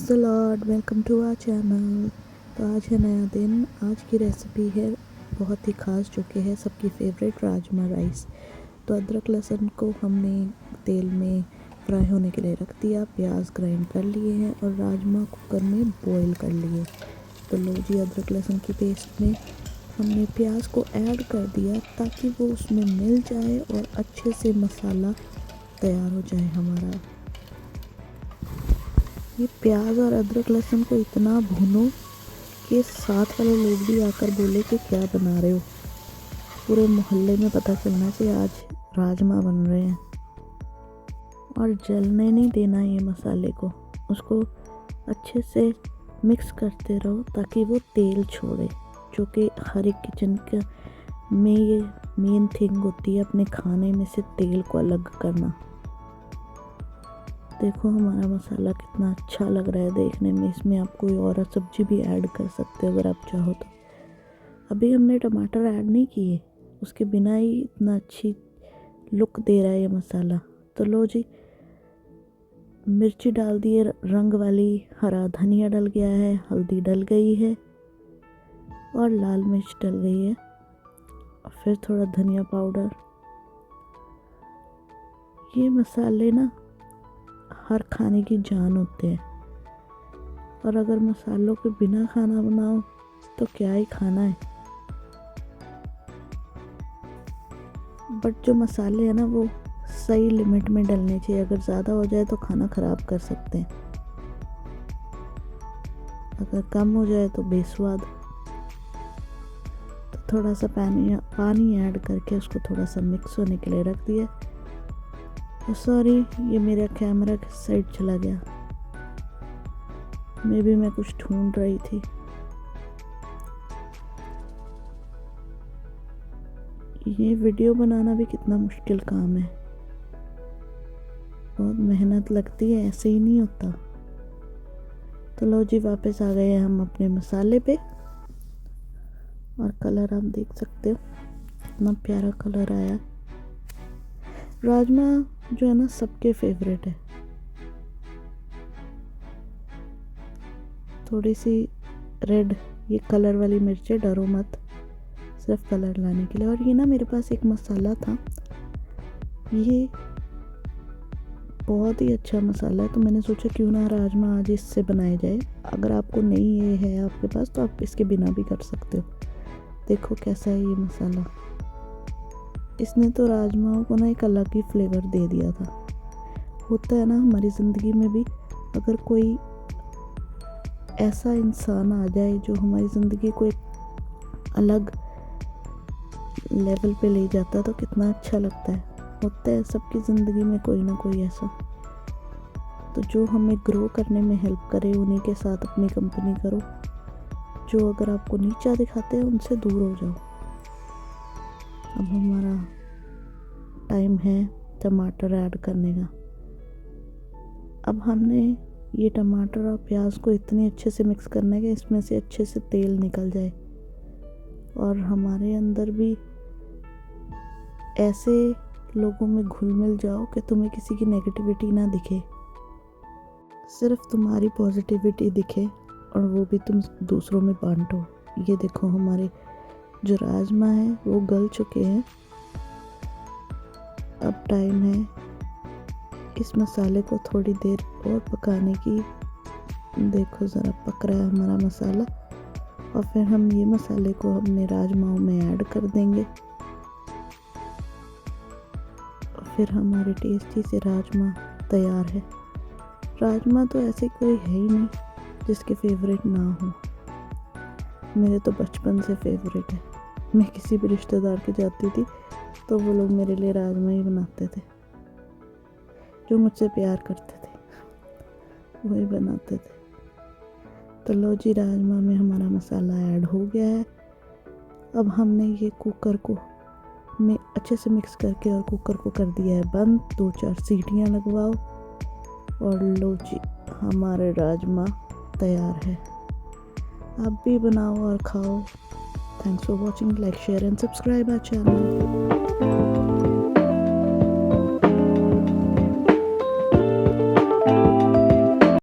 Praise the lord, welcome to our channel. तो आज है नया दिन। आज की रेसिपी है बहुत ही ख़ास, जो कि है सबकी फेवरेट राजमा राइस। तो अदरक लहसुन को हमने तेल में फ्राई होने के लिए रख दिया, प्याज ग्राइंड कर लिए हैं और राजमा कुकर में बॉईल कर लिए। तो लो जी, अदरक लहसुन की पेस्ट में हमने प्याज को ऐड कर दिया ताकि वो उसमें मिल जाए और अच्छे से मसाला तैयार हो जाए हमारा। ये प्याज और अदरक लहसुन को इतना भूनो कि साथ वाले लोग भी आकर बोले कि क्या बना रहे हो। पूरे मोहल्ले में पता चलना चाहिए आज राजमा बन रहे हैं। और जलने नहीं देना ये मसाले को, उसको अच्छे से मिक्स करते रहो ताकि वो तेल छोड़े, जो कि हर एक किचन का में ये मेन थिंग होती है, अपने खाने में से तेल को अलग करना। देखो हमारा मसाला कितना अच्छा लग रहा है देखने में। इसमें आप कोई और सब्जी भी ऐड कर सकते हो अगर आप चाहो तो। अभी हमने टमाटर ऐड नहीं किए, उसके बिना ही इतना अच्छी लुक दे रहा है ये मसाला। तो लो जी, मिर्ची डाल दिए रंग वाली, हरा धनिया डल गया है, हल्दी डल गई है और लाल मिर्च डल गई है, और फिर थोड़ा धनिया पाउडर। ये मसाले ना हर खाने की जान होते हैं, और अगर मसालों के बिना खाना बनाओ तो क्या ही खाना है। बट जो मसाले हैं ना, वो सही लिमिट में डलने चाहिए। अगर ज़्यादा हो जाए तो खाना ख़राब कर सकते हैं, अगर कम हो जाए तो बेस्वाद। तो थोड़ा सा पानी ऐड करके उसको थोड़ा सा मिक्स होने के लिए रख दिया। सॉरी, ये मेरा कैमरा किस साइड चला गया। मे भी मैं कुछ ढूंढ रही थी। ये वीडियो बनाना भी कितना मुश्किल काम है, बहुत मेहनत लगती है, ऐसे ही नहीं होता। तो लो जी, वापस आ गए हम अपने मसाले पे, और कलर आप देख सकते हो कितना प्यारा कलर आया। राजमा जो है ना, सबके फेवरेट है। थोड़ी सी रेड ये कलर वाली मिर्चें, डरो मत, सिर्फ कलर लाने के लिए। और ये ना मेरे पास एक मसाला था, ये बहुत ही अच्छा मसाला है, तो मैंने सोचा क्यों ना राजमा आज इससे बनाए जाए। अगर आपको नहीं ये है आपके पास तो आप इसके बिना भी कर सकते हो। देखो कैसा है ये मसाला। इसने तो राजमाओं को ना एक अलग ही फ्लेवर दे दिया था। होता है ना हमारी ज़िंदगी में भी, अगर कोई ऐसा इंसान आ जाए जो हमारी ज़िंदगी को एक अलग लेवल पे ले जाता है तो कितना अच्छा लगता है। होता है सबकी ज़िंदगी में कोई ना कोई ऐसा, तो जो हमें ग्रो करने में हेल्प करे उन्हीं के साथ अपनी कंपनी करो। जो अगर आपको नीचा दिखाते हैं उनसे दूर हो जाओ। अब हमारा टाइम है टमाटर ऐड करने का। अब हमने ये टमाटर और प्याज को इतने अच्छे से मिक्स करना है कि इसमें से अच्छे से तेल निकल जाए, और हमारे अंदर भी ऐसे लोगों में घुल मिल जाओ कि तुम्हें किसी की नेगेटिविटी ना दिखे, सिर्फ तुम्हारी पॉजिटिविटी दिखे, और वो भी तुम दूसरों में बांटो। ये देखो हमारे जो राजमा है वो गल चुके हैं। अब टाइम है इस मसाले को थोड़ी देर और पकाने की। देखो ज़रा पक रहा है हमारा मसाला, और फिर हम ये मसाले को अपने राजमाओं में ऐड कर देंगे, और फिर हमारे टेस्टी से राजमा तैयार है। राजमा तो ऐसे कोई है ही नहीं जिसके फेवरेट ना हो। मेरे तो बचपन से फेवरेट है। मैं किसी भी रिश्तेदार के जाती थी तो वो लोग मेरे लिए राजमा ही बनाते थे, जो मुझसे प्यार करते थे वही बनाते थे। तो लो जी, राजमा में हमारा मसाला ऐड हो गया है। अब हमने ये कुकर को में अच्छे से मिक्स करके और कुकर को कर दिया है बंद। 2-4 सीटियाँ लगवाओ और लो जी, हमारे राजमा तैयार है। आप भी बनाओ और खाओ। Thanks for watching. Like, share and subscribe our channel.